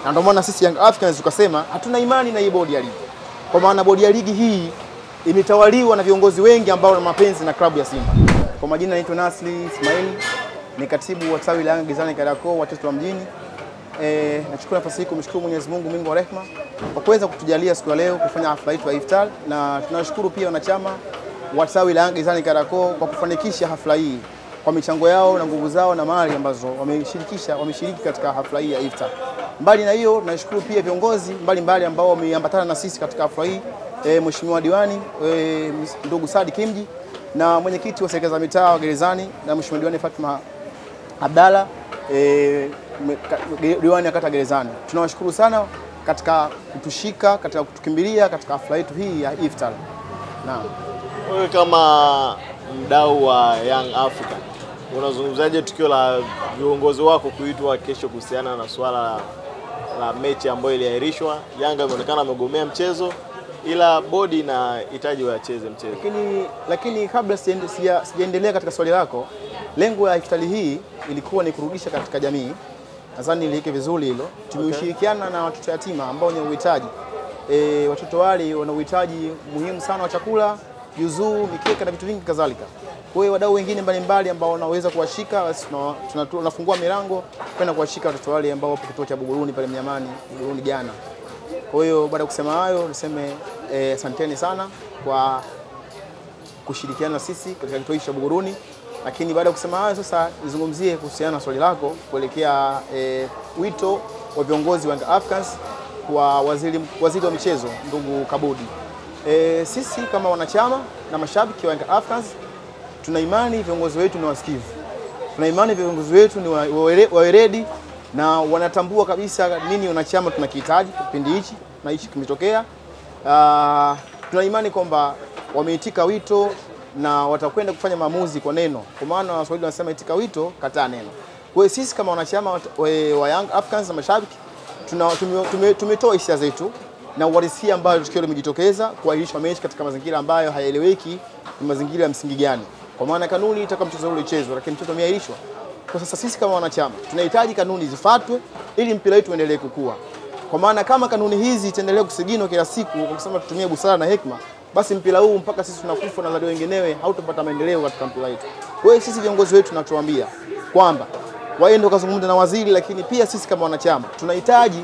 Na ndio maana sisi Young Africans tukasema hatuna imani na hii bodi ya ligi. Kwa maana bodi ya ligi hii imetawaliwa na viongozi wengi ambao wana mapenzi na klabu ya Simba. Kwa majina naitwa Nasli Ismail, ni katibu wa tawi la Yanga Gizani Kariakoo watoto wa mjini. Nachukua nafasi hii kumshukuru Mwenyezi Mungu mwingi wa rehema kwa kuweza kutujalia siku ya leo kufanya hafla yetu ya iftar, na tunashukuru pia wanachama wa tawi la Yanga Gizani Kariakoo kwa kufanikisha hafla hii kwa michango yao na nguvu zao na mali ambazo wameshiriki katika hafla hii ya iftar. Mbali na hiyo, tunashukuru pia viongozi mbalimbali ambao wameambatana na sisi katika hafla hii, Mheshimiwa Diwani ndugu Saad Kimji na mwenyekiti wa serikali za mitaa wa Gerezani na Mheshimiwa Diwani Fatma Abdalla, diwani ya kata Gerezani. Tunawashukuru sana katika kutushika, katika kutukimbilia katika hafla yetu hii ya iftar. Naam. Wewe kama mdau wa Young Africa, unazungumzaje tukio la viongozi wako kuitwa kesho kuhusiana na swala la mechi ambayo iliahirishwa? Yanga imeonekana amegomea mchezo, ila bodi inahitaji wacheze mchezo. Lakini kabla sijaendelea katika swali lako, lengo la iftari hii ilikuwa ni kurudisha katika jamii. Nadhani niliweke vizuri hilo. Tumeshirikiana na watoto yatima ambao wenye uhitaji. Watoto wale wana uhitaji muhimu sana wa chakula, juzuu, mikeka na vitu vingi kadhalika. Kwa hiyo wadau wengine mbalimbali ambao wanaweza kuwashika, basi tunafungua milango kwenda kuwashika watoto wale ambao wapo kituo cha Buguruni pale Mnyamani, Buguruni jana. Kwa hiyo baada ya kusema hayo, niseme asanteni sana kwa kushirikiana na sisi katika kituo cha Buguruni. Lakini baada ya kusema hayo, sasa nizungumzie kuhusiana na swali lako kuelekea wito wa viongozi wa Young Africans kwa waziri wa michezo ndugu Kabudi. Sisi kama wanachama na mashabiki wa Young Africans tuna imani viongozi wetu ni wasikivu. Tuna imani viongozi wetu ni waweredi na wanatambua kabisa nini wanachama tunakihitaji kipindi hichi na hichi kimetokea. Tuna imani kwamba wameitika wito na watakwenda kufanya maamuzi kwa neno. Kwa maana Waswahili wanasema itika wito kataa neno. Kwa hiyo sisi kama wanachama wa Young Africans na mashabiki tumetoa hisia zetu na uhalisia ambayo tukio limejitokeza kuahirishwa mechi katika mazingira ambayo hayaeleweki ni mazingira ya msingi gani. Kwa maana kanuni itaka mchezo ule uchezwe, lakini mchezo umeahirishwa. Kwa sasa sisi kama wanachama tunahitaji kanuni zifuatwe ili mpira wetu uendelee kukua. Kwa maana kama kanuni hizi zitaendelea kusiginwa kila siku kwa kusema tutumie busara na hekima, basi mpira huu mpaka sisi tunakufa na wazalendo wenginewe hautapata maendeleo katika mpira wetu. Kwa hiyo sisi viongozi wetu tunatuambia kwamba waende wakazungumze na waziri, lakini pia sisi kama wanachama tunahitaji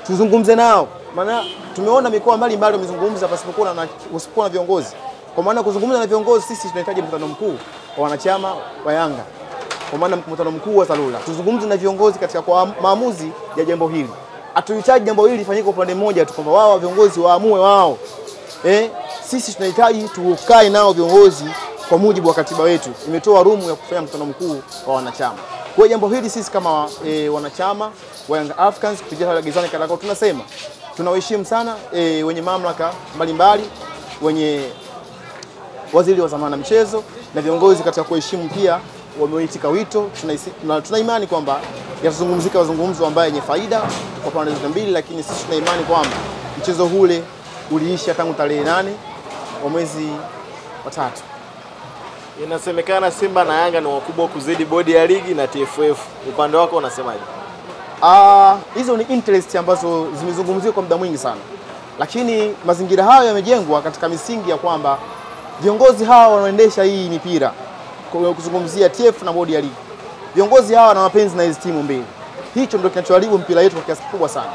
tuzungumze nao. Maana tumeona mikoa mbalimbali wamezungumza pasipokuwa na viongozi. Kwa maana kuzungumza na viongozi, sisi tunahitaji mkutano mkuu wa wanachama wa Yanga. Kwa maana mkutano mkuu wa dharura. Tuzungumze na viongozi katika kwa maamuzi ya jambo hili. Hatuhitaji jambo hili lifanyike upande mmoja tu kwamba wao viongozi waamue wao. Sisi tunahitaji tukae nao viongozi kwa mujibu wa katiba yetu. Imetoa rumu ya kufanya mkutano mkuu wa wanachama. Kwa jambo hili sisi kama wanachama wa Young Africans kupitia Yanga Gizani Kariakoo tunasema tunawaheshimu sana wenye mamlaka mbalimbali, wenye waziri wa zamani michezo na viongozi katika kuheshimu pia wameitika wito. Tuna imani kwamba yatazungumzika mazungumzo ambayo yenye faida kwa pande zote mbili, lakini sisi tuna imani kwamba mchezo ule uliisha tangu tarehe 8 wa mwezi wa 3. Inasemekana Simba na Yanga ni wakubwa kuzidi bodi ya ligi na TFF. Upande wako unasemaje? Hizo ni interest ambazo zimezungumziwa kwa muda mwingi sana. Lakini mazingira hayo yamejengwa katika misingi ya kwamba viongozi hawa wanaendesha hii mipira kuzungumzia TFF na bodi ya ligi. Viongozi hawa wana mapenzi na hizo timu mbili. Hicho ndio kinachoharibu mpira wetu kwa kiasi kikubwa sana.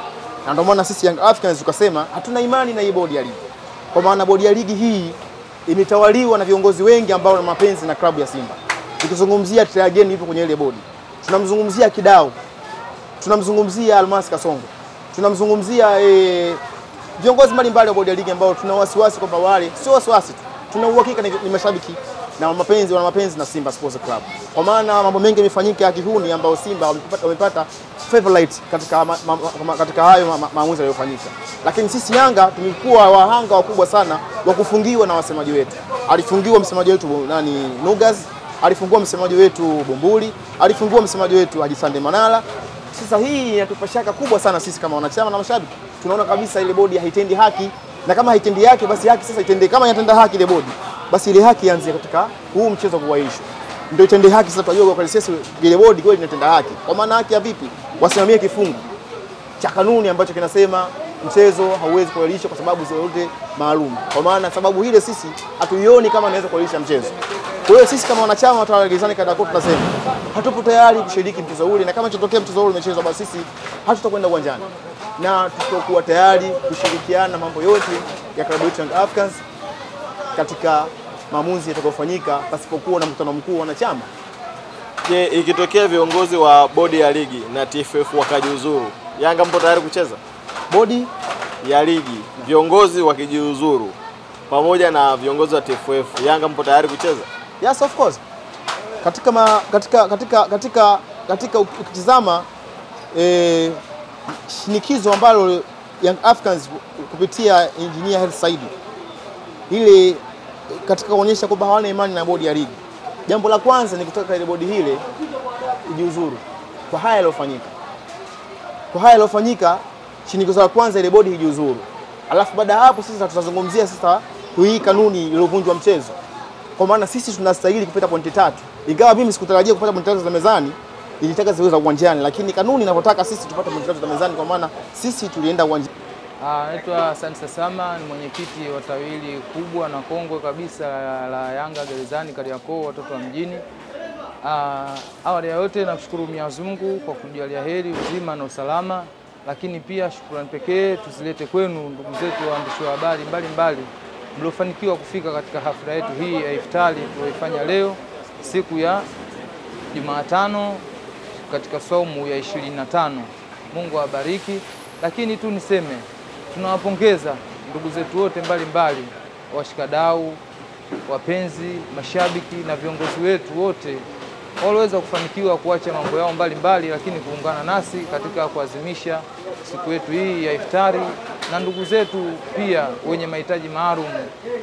Na ndio maana sisi Young Africans tukasema hatuna imani na hii bodi ya ligi. Kwa maana bodi ya ligi hii imetawaliwa na viongozi wengi ambao wana mapenzi na klabu ya Simba. Tukizungumzia Trageni yupo kwenye ile bodi. Tunamzungumzia Kidao. Tunamzungumzia Almas Kasongo. Tunamzungumzia viongozi mbalimbali wa bodi ya ligi ambao tuna wasiwasi kwamba wale sio wasiwasi tu. Tuna uhakika ni mashabiki na wana mapenzi na Simba Sports Club. Kwa maana mambo mengi yamefanyika ya kihuni ambao Simba wamepata favorite katika hayo maamuzi yaliyofanyika. Lakini sisi Yanga tumekuwa wahanga wakubwa sana wa kufungiwa na wasemaji wetu. Alifungiwa msemaji wetu Nugas, alifungua msemaji wetu Bumbuli, alifungua msemaji wetu Haji Sande Manala. Sasa hii inatupa shaka kubwa sana sisi kama wanachama na mashabiki. Tunaona kabisa ile bodi haitendi haki, na kama haitendi haki basi haki sasa itende. Kama inatenda haki ile bodi, basi ile haki ianze katika huu mchezo kuwaishwa. Ndio itende haki sasa, tunajua kwa sisi ile bodi kweli inatenda haki. Kwa maana haki ya vipi? Wasimamie kifungu. cha kanuni ambacho kinasema mchezo hauwezi kuahirishwa kwa sababu zote maalum. Kwa maana sababu ile sisi hatuioni kama inaweza kuahirisha mchezo. Kwa hiyo sisi kama wanachama wa Tawala Gerezani Kariakoo tunasema hatupo tayari kushiriki mchezo ule, na kama itatokea mchezo ule umechezwa, basi sisi hatutakwenda uwanjani na tutakuwa tayari kushirikiana na mambo yote ya klabu yetu Young Africans katika maamuzi yatakayofanyika pasipokuwa na mkutano mkuu wa wanachama. Je, ikitokea viongozi wa bodi ya ligi na TFF wakajiuzuru, Yanga mpo tayari kucheza? Bodi ya ligi, viongozi wakijiuzuru pamoja na viongozi wa TFF, Yanga mpo tayari kucheza? Yes, of course. Katika ukitizama shinikizo ambalo Young Africans kupitia Engineer Hersi Said ile katika kuonyesha kwamba hawana imani na bodi ya ligi, jambo la kwanza ni kutoka ile bodi hile ijiuzuru kwa haya yaliyofanyika. Shinikizo la kwanza ile bodi ijiuzuru, alafu baada ya hapo sasa tutazungumzia sasa hii kanuni iliyovunjwa mchezo, kwa maana sisi tunastahili kupata pointi 3. Ingawa mimi sikutarajia kupata pointi 3 za mezani, nilitaka ziwe za uwanjani, lakini kanuni inavyotaka sisi tupate pointi 3 za mezani, kwa maana sisi tulienda uwanjani. Naitwa Sansa Sama, ni mwenyekiti wa tawili kubwa na kongwe kabisa la Yanga Gerezani Kariakoo, watoto wa mjini. Awali ya yote namshukuru Mwenyezi Mungu kwa kujalia heri, uzima na usalama, lakini pia shukrani pekee tuzilete kwenu ndugu zetu waandishi wa habari mbalimbali mliofanikiwa kufika katika hafla yetu hii ya iftari tuliyoifanya leo siku ya Jumatano katika saumu ya 25. Mungu awabariki. Lakini tu niseme tunawapongeza ndugu zetu wote mbalimbali, washikadau, wapenzi, mashabiki na viongozi wetu wote walioweza kufanikiwa kuacha mambo yao mbalimbali, lakini kuungana nasi katika kuadhimisha siku yetu hii ya iftari, na ndugu zetu pia wenye mahitaji maalum,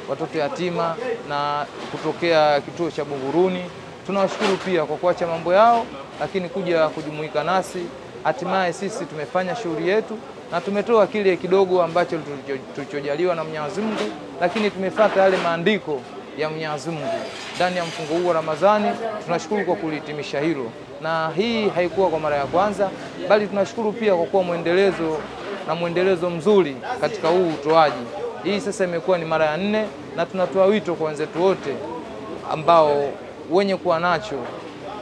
watoto yatima na kutokea kituo cha Buguruni. Tunawashukuru pia kwa kuacha mambo yao, lakini kuja kujumuika nasi. Hatimaye sisi tumefanya shughuli yetu na tumetoa kile kidogo ambacho tulichojaliwa na Mwenyezi Mungu, lakini tumefuata yale maandiko ya Mwenyezi Mungu ndani ya mfungo huu wa Ramadhani. Tunashukuru kwa kulihitimisha hilo, na hii haikuwa kwa mara ya kwanza, bali tunashukuru pia kwa kuwa mwendelezo mzuri katika huu utoaji. Hii sasa imekuwa ni mara ya 4, na tunatoa wito kwa wenzetu wote ambao wenye kuwa nacho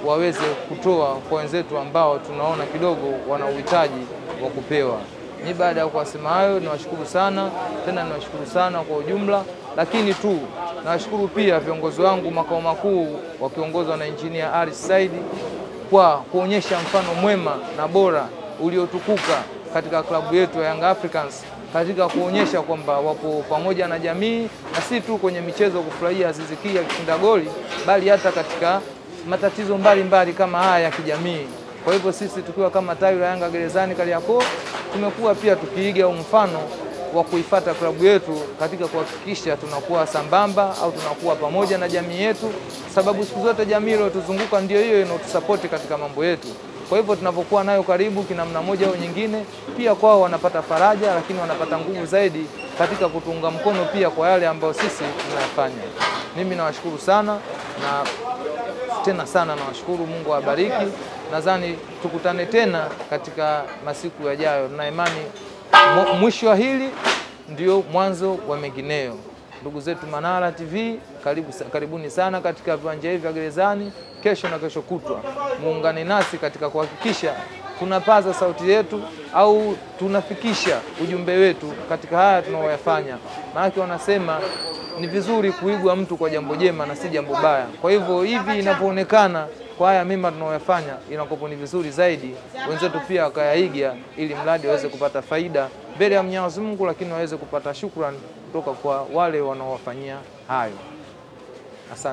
waweze kutoa kwa wenzetu ambao tunaona kidogo wana uhitaji wa kupewa. Ni baada ya kusema hayo, niwashukuru sana, tena niwashukuru sana kwa ujumla, lakini tu nawashukuru pia viongozi wangu makao makuu wakiongozwa na Engineer Hersi Said kwa kuonyesha mfano mwema na bora uliotukuka katika klabu yetu ya Young Africans, katika kuonyesha kwamba wapo pamoja na jamii, na si tu kwenye michezo kufurahia Aziz Ki akishinda goli, bali hata katika matatizo mbalimbali kama haya ya kijamii. Kwa hivyo sisi tukiwa kama tawi la Yanga Gerezani Kariakoo tumekuwa pia tukiiga mfano wa kuifuata klabu yetu katika kuhakikisha tunakuwa sambamba au tunakuwa pamoja na jamii yetu, sababu siku zote jamii iliyotuzunguka ndio hiyo inayotusapoti katika mambo yetu. Kwa hivyo tunapokuwa nayo karibu kinamna moja au nyingine, pia kwao wanapata faraja, lakini wanapata nguvu zaidi katika kutunga mkono pia kwa yale ambayo sisi tunayafanya. Mimi nawashukuru sana, na tena sana nawashukuru. Mungu awabariki. Nadhani tukutane tena katika masiku yajayo, na imani mwisho wa hili ndio mwanzo wa mengineyo. Ndugu zetu Manara TV, karibuni sana katika viwanja hivi vya Gerezani. Kesho na kesho kutwa muungane nasi katika kuhakikisha tunapaza sauti yetu au tunafikisha ujumbe wetu katika haya tunayoyafanya. Maana wanasema ni vizuri kuigwa mtu kwa jambo jema na si jambo baya. Kwa hivyo hivi inapoonekana kwa haya mema tunayoyafanya, inakopo ni vizuri zaidi wenzetu pia wakayaiga, ili mradi waweze kupata faida mbele ya Mwenyezi Mungu, lakini waweze kupata shukrani kutoka kwa wale wanaowafanyia hayo. Asante.